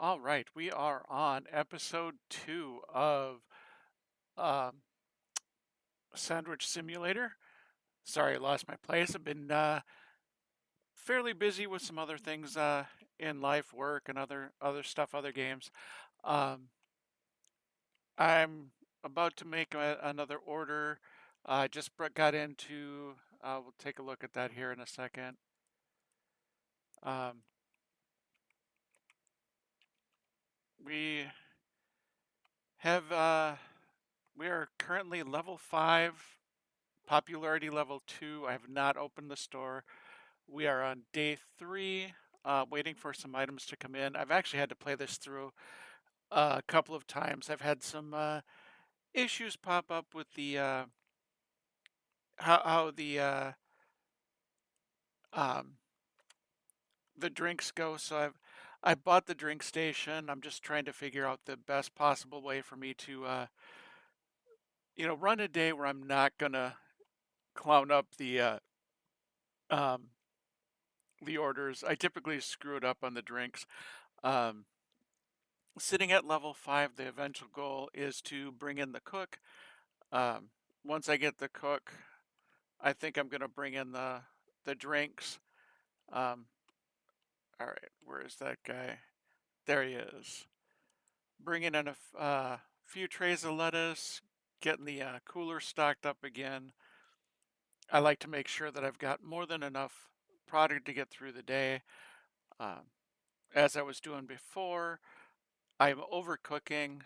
All right, we are on episode 2 of um, Sandwich Simulator. Sorry, I lost my place. I've been fairly busy with some other things in life, work, and other stuff, other games. Um, I'm about to make another order. I just got into. We'll take a look at that here in a second. Um, we have. We are currently level 5. Popularity level 2. I have not opened the store. We are on day 3, waiting for some items to come in. I've actually had to play this through a couple of times. I've had some issues pop up with the how um, the drinks go. So I bought the drink station. I'm just trying to figure out the best possible way for me to run a day where I'm not gonna clown up um, the orders. I typically screw it up on the drinks. Um, Sitting at level 5, the eventual goal is to bring in the cook. Um, Once I get the cook, I think I'm going to bring in the drinks. Um, all right, where is that guy? There he is. Bringing in a few trays of lettuce, getting the cooler stocked up again. I like to make sure that I've got more than enough product to get through the day. Um, as I was doing before, I'm overcooking.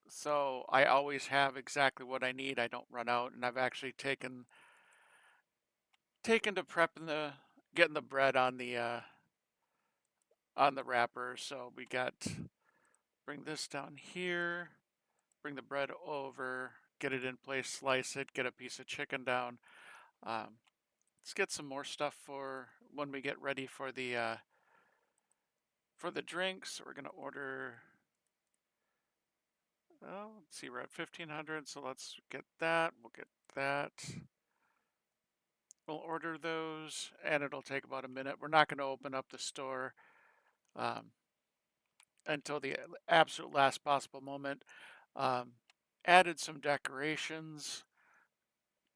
So I always have exactly what I need. I don't run out, and I've actually taken to prepping the getting the bread on the wrapper. So we got bring this down here, bring the bread over, get it in place, slice it, get a piece of chicken down. Um, let's get some more stuff for when we get ready for the drinks. We're gonna order. Oh, let's see, we're at 1500, so let's get that. We'll get that. We'll order those, and it'll take about a minute. We're not going to open up the store um, until the absolute last possible moment. Um, Added some decorations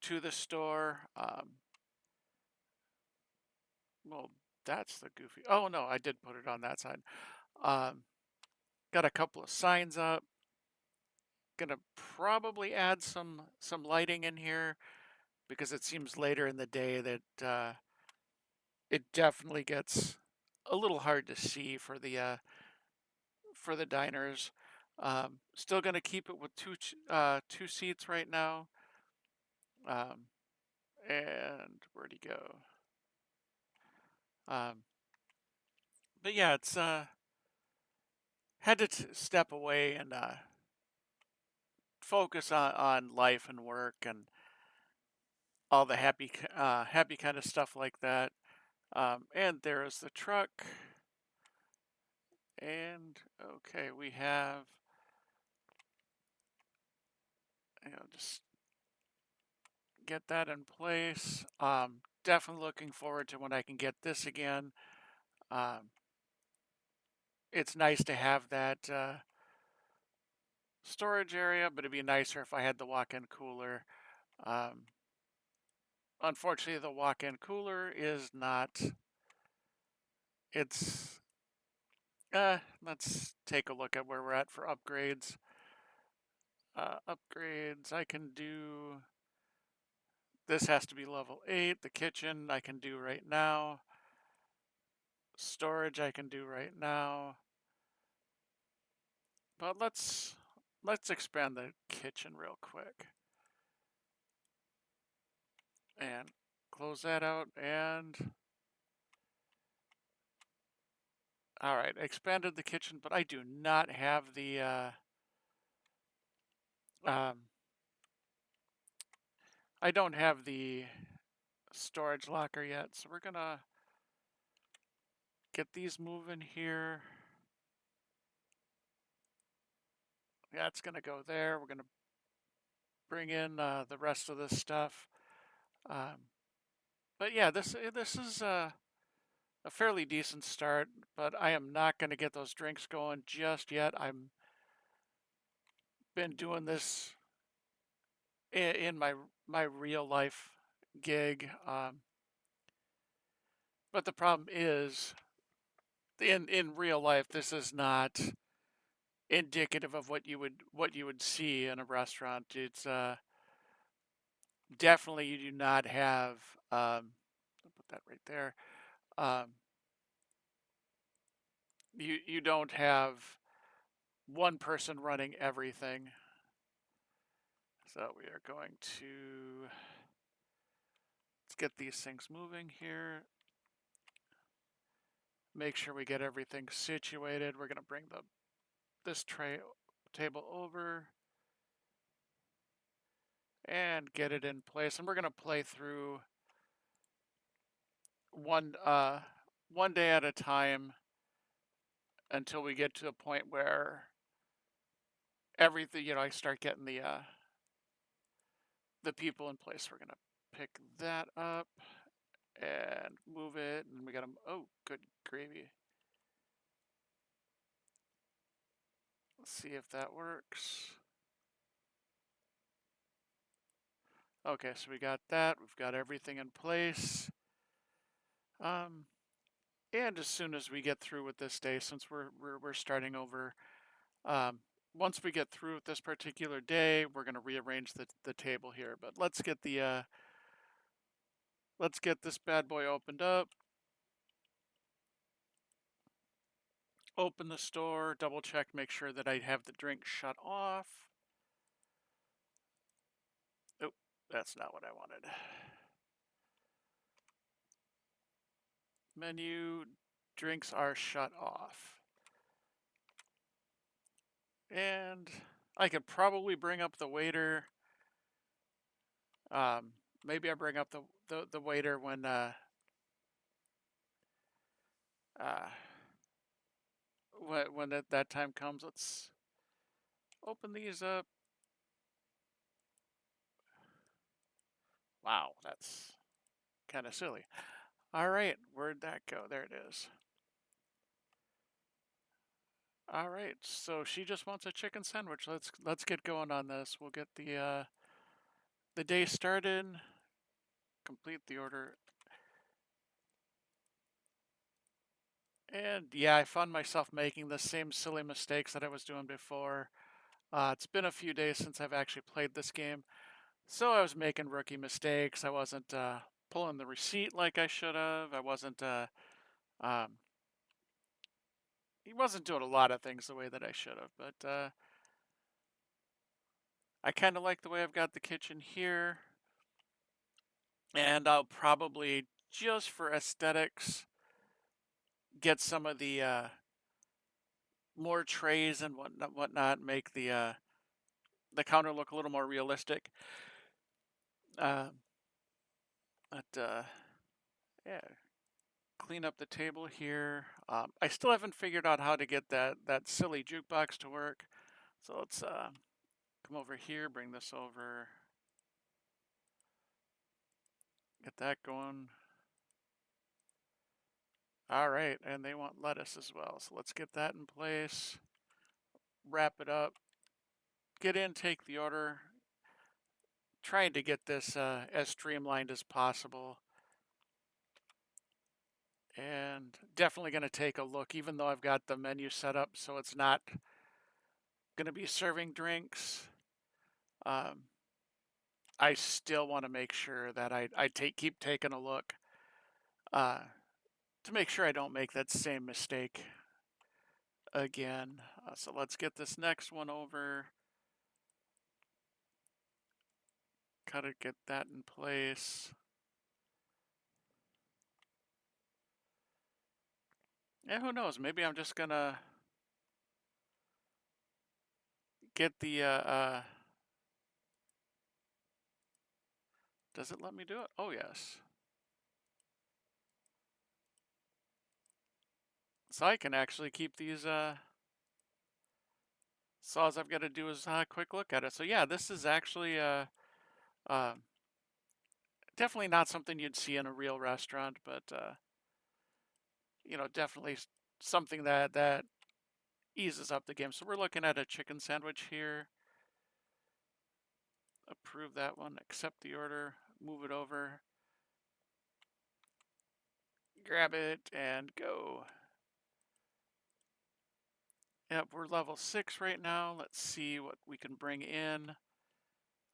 to the store. Well, that's the goofy. Oh no, I did put it on that side. Um, got a couple of signs up. Gonna probably add some lighting in here because it seems later in the day that it definitely gets a little hard to see for the diners. Still going to keep it with two seats right now. Um, and where'd he go? Um, but yeah, it's had to step away and focus on life and work and all the happy kind of stuff like that. And there is the truck. And okay, we have just get that in place. Definitely looking forward to when I can get this again. Um, it's nice to have that storage area, but it'd be nicer if I had the walk-in cooler. Um, Unfortunately, the walk-in cooler is not. It's. Let's take a look at where we're at for upgrades. Upgrades, I can do. This has to be level 8. The kitchen I can do right now. Storage I can do right now. But let's expand the kitchen real quick. And close that out and all right, expanded the kitchen, but I do not have the um I don't have the storage locker yet, so we're gonna get these moving here. That's gonna go there. We're gonna bring in the rest of this stuff. Um, but yeah, this is a fairly decent start, but I am not going to get those drinks going just yet. I'm been doing this in my real life gig, but the problem is in real life this is not indicative of what you would see in a restaurant. It's definitely you do not have I'll put that right there. Um, you don't have one person running everything. So we are going to let's get these things moving here. Make sure we get everything situated. We're going to bring this table over and get it in place. And we're going to play through one one day at a time until we get to a point where everything, I start getting the people in place. We're going to pick that up and move it, and we got to, oh, good gravy. Let's see if that works. Okay, so we got that. We've got everything in place. And as soon as we get through with this day, since we're starting over, um, once we get through with this particular day, we're going to rearrange the table here. But let's get this bad boy opened up. Open the store, double check, make sure that I have the drink shut off. Oh, that's not what I wanted. Menu, drinks are shut off. And I could probably bring up the waiter. Maybe I bring up the waiter uh, when that time comes. Let's open these up. Wow, that's kind of silly. All right, where'd that go? There it is. All right, so she just wants a chicken sandwich. Let's get going on this. We'll get the day started. Complete the order. And yeah, I found myself making the same silly mistakes that I was doing before. It's been a few days since I've actually played this game, so I was making rookie mistakes. I wasn't pulling the receipt like I should have. I wasn't. Um, he wasn't doing a lot of things the way that I should have, but I kind of like the way I've got the kitchen here, and I'll probably just for aesthetics get some of the more trays and whatnot, make the counter look a little more realistic. Uh, but yeah, clean up the table here. I still haven't figured out how to get that silly jukebox to work. So let's come over here, bring this over, get that going. All right, and they want lettuce as well. So let's get that in place, wrap it up, get in, take the order. Trying to get this as streamlined as possible. And definitely going to take a look, even though I've got the menu set up so it's not going to be serving drinks. Um, I still want to make sure that I keep taking a look uh, to make sure I don't make that same mistake again. So let's get this next one over. Gotta get that in place. Yeah, who knows? Maybe I'm just gonna get the does it let me do it? Oh yes. So I can actually keep these so all I've got to do is a quick look at it. So yeah, this is actually uh, definitely not something you'd see in a real restaurant, but definitely something that eases up the game. So we're looking at a chicken sandwich here. Approve that one, accept the order, move it over, grab it, and go. Yep, we're level 6 right now. Let's see what we can bring in.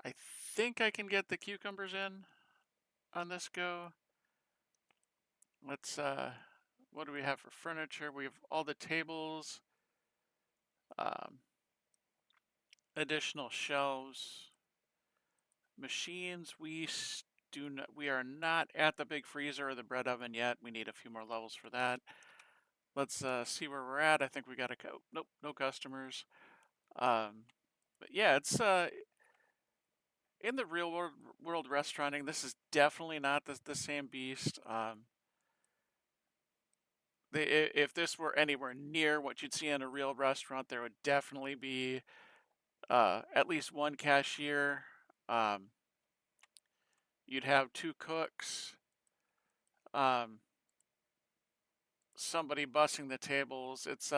I think I can get the cucumbers in on this go. Let's, what do we have for furniture? We have all the tables, um, additional shelves, machines. We are not at the big freezer or the bread oven yet. We need a few more levels for that. Let's see where we're at. I think we got to go. Nope, no customers. But yeah, it's in the real world restauranting. This is definitely not the same beast. If this were anywhere near what you'd see in a real restaurant, there would definitely be at least one cashier. Um, you'd have 2 cooks, um, somebody bussing the tables. It's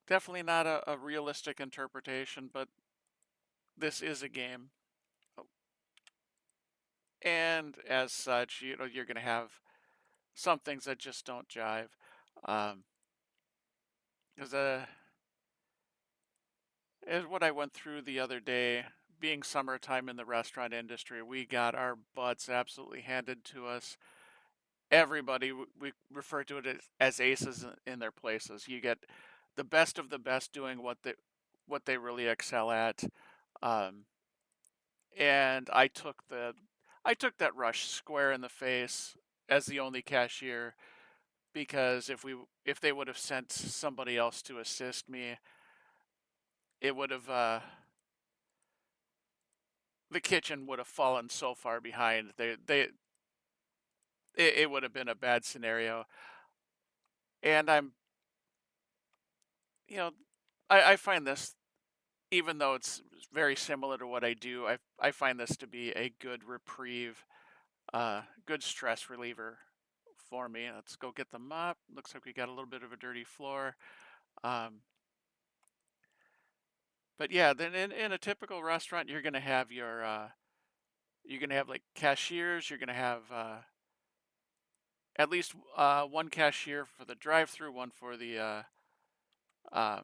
definitely not a realistic interpretation, but this is a game. And as such, you're going to have some things that just don't jive. Because as what I went through the other day, being summertime in the restaurant industry, we got our butts absolutely handed to us. Everybody, we refer to it as aces in their places. You get the best of the best doing what they really excel at. Um, and I took that rush square in the face as the only cashier, because if they would have sent somebody else to assist me, it would have the kitchen would have fallen so far behind. It would have been a bad scenario. And you know, I find this, even though it's very similar to what I do, I find this to be a good reprieve, good stress reliever for me. Let's go get the mop. Looks like we got a little bit of a dirty floor. Um, but yeah, then in a typical restaurant, you're gonna have like cashiers. You're gonna have at least one cashier for the drive-through, um,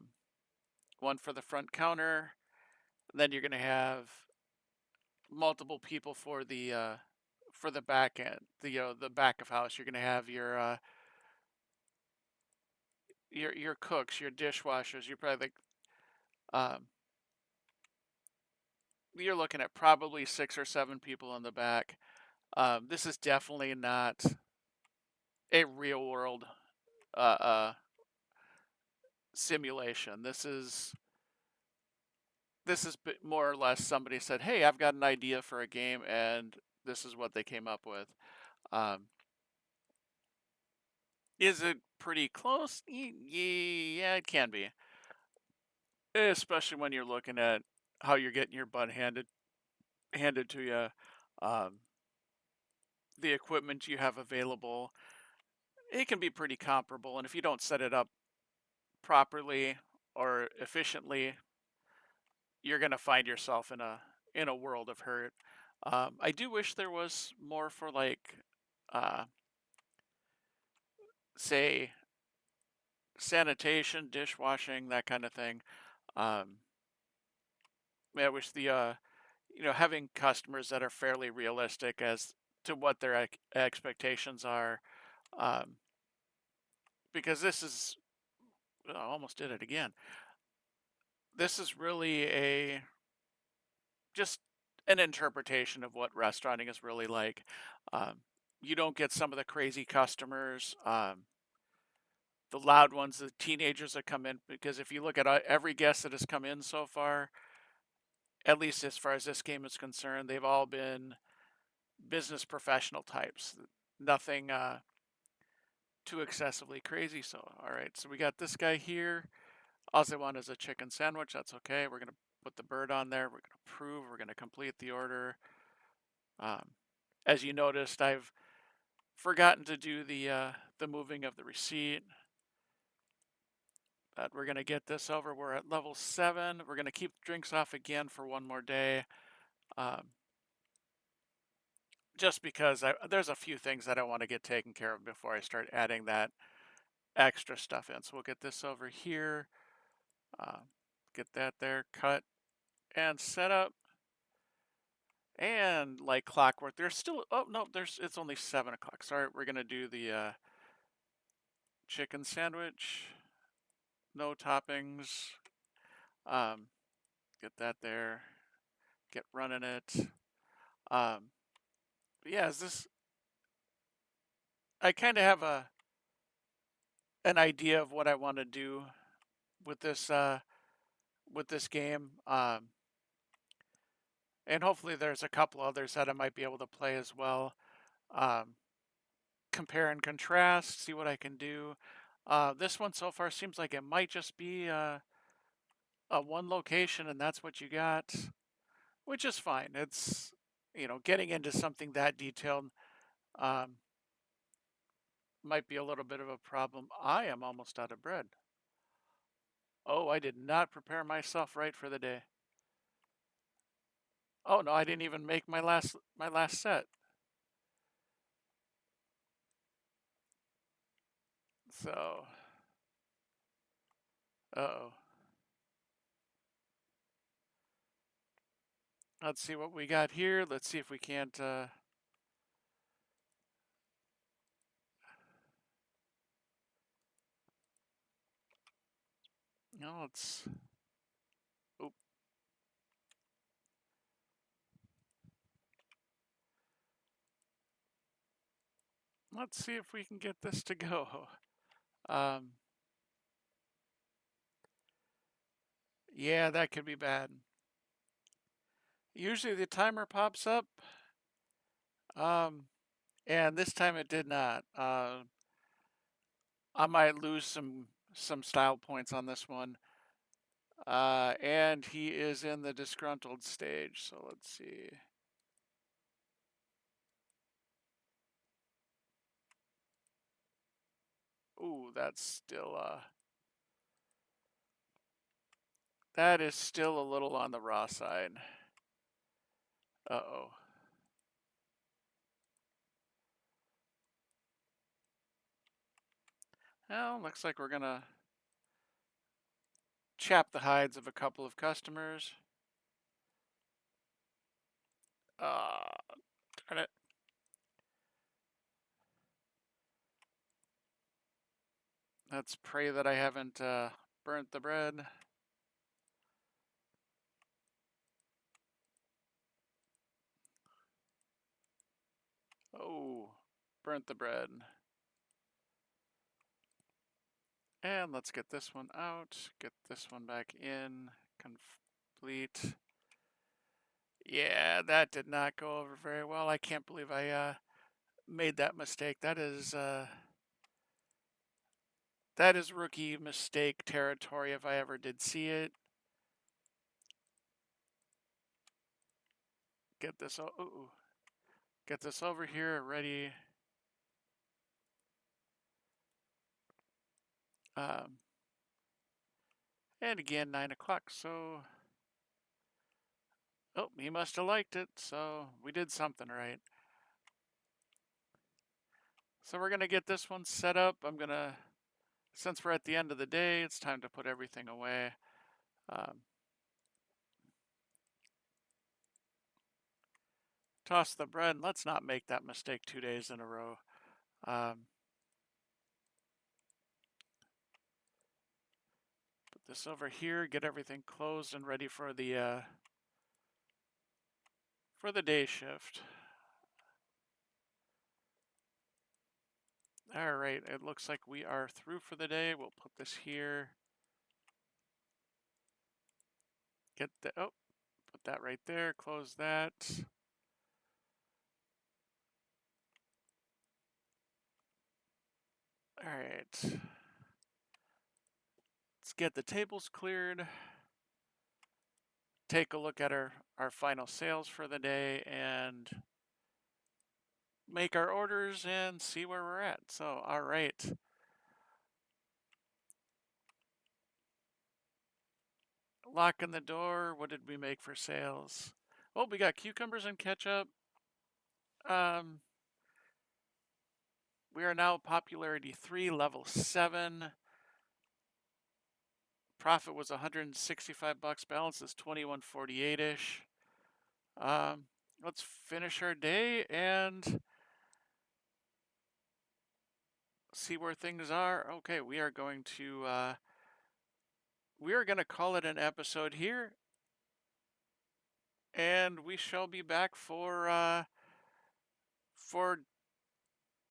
one for the front counter. Then you're gonna have multiple people for the back end, the back of house. You're gonna have your cooks, your dishwashers. You're probably like um, you're looking at probably 6 or 7 people in the back. This is definitely not a real world uh, simulation. This is more or less somebody said, "Hey, I've got an idea for a game," and this is what they came up with. Um, is it pretty close? Yeah, it can be, especially when you're looking at how you're getting your butt handed to you, um, the equipment you have available. It can be pretty comparable, and if you don't set it up properly or efficiently, you're going to find yourself in a world of hurt. I do wish there was more for like, uh, say, sanitation, dishwashing, that kind of thing. Um, I wish having customers that are fairly realistic as to what their expectations are, um, because this is I almost did it again. This is really a just an interpretation of what restauranting is really like. Um, you don't get some of the crazy customers, the loud ones, the teenagers that come in. Because if you look at every guest that has come in so far, at least as far as this game is concerned, they've all been business professional types. Nothing too excessively crazy. So, all right, so we got this guy here. All they want is a chicken sandwich. That's okay. We're going to put the bird on there. We're going to approve. We're going to complete the order. Um, as you noticed, I've forgotten to do the moving of the receipt. But we're gonna get this over. We're at level 7. We're gonna keep drinks off again for one more day. Just because there's a few things that I want to get taken care of before I start adding that extra stuff in. So we'll get this over here, get that there, cut and set up. And like clockwork, there's still, oh no, it's only 7 o'clock. Sorry, we're gonna do the chicken sandwich, no toppings. Get that there, get running it. Yeah, is this, I kind of have an idea of what I want to do with this game. And hopefully there's a couple others that I might be able to play as well. Compare and contrast, see what I can do. This one so far seems like it might just be a one location and that's what you got, which is fine. It's, getting into something that detailed um, might be a little bit of a problem. I am almost out of bread. Oh, I did not prepare myself right for the day. Oh no, I didn't even make my last set. So, uh-oh. Let's see what we got here. Let's see if we can't no, let's oop. Let's see if we can get this to go. Um, yeah, that could be bad. Usually the timer pops up, and this time it did not. I might lose some style points on this one. And he is in the disgruntled stage, so let's see. Ooh, that is still a little on the raw side. Uh-oh. Well, looks like we're gonna chap the hides of a couple of customers. Darn it. Let's pray that I haven't burnt the bread. Oh, burnt the bread. And let's get this one out, get this one back in, complete. Yeah, that did not go over very well. I can't believe I made that mistake. That is rookie mistake territory if I ever did see it. Get this get this over here ready. And again 9 o'clock, so oh, he must have liked it, so we did something right. So we're gonna get this one set up. Since we're at the end of the day, it's time to put everything away. Toss the bread. Let's not make that mistake 2 days in a row. Put this over here, get everything closed and ready for the day shift. All right, it looks like we are through for the day. We'll put this here. Put that right there, close that. All right. Let's get the tables cleared. Take a look at our final sales for the day and make our orders and see where we're at. So, all right. Locking the door. What did we make for sales? Oh, we got cucumbers and ketchup. Um, we are now popularity 3, level 7. Profit was 165 bucks. Balance is 2148-ish. Let's finish our day and see where things are. Okay, we are going to call it an episode here, and we shall be back for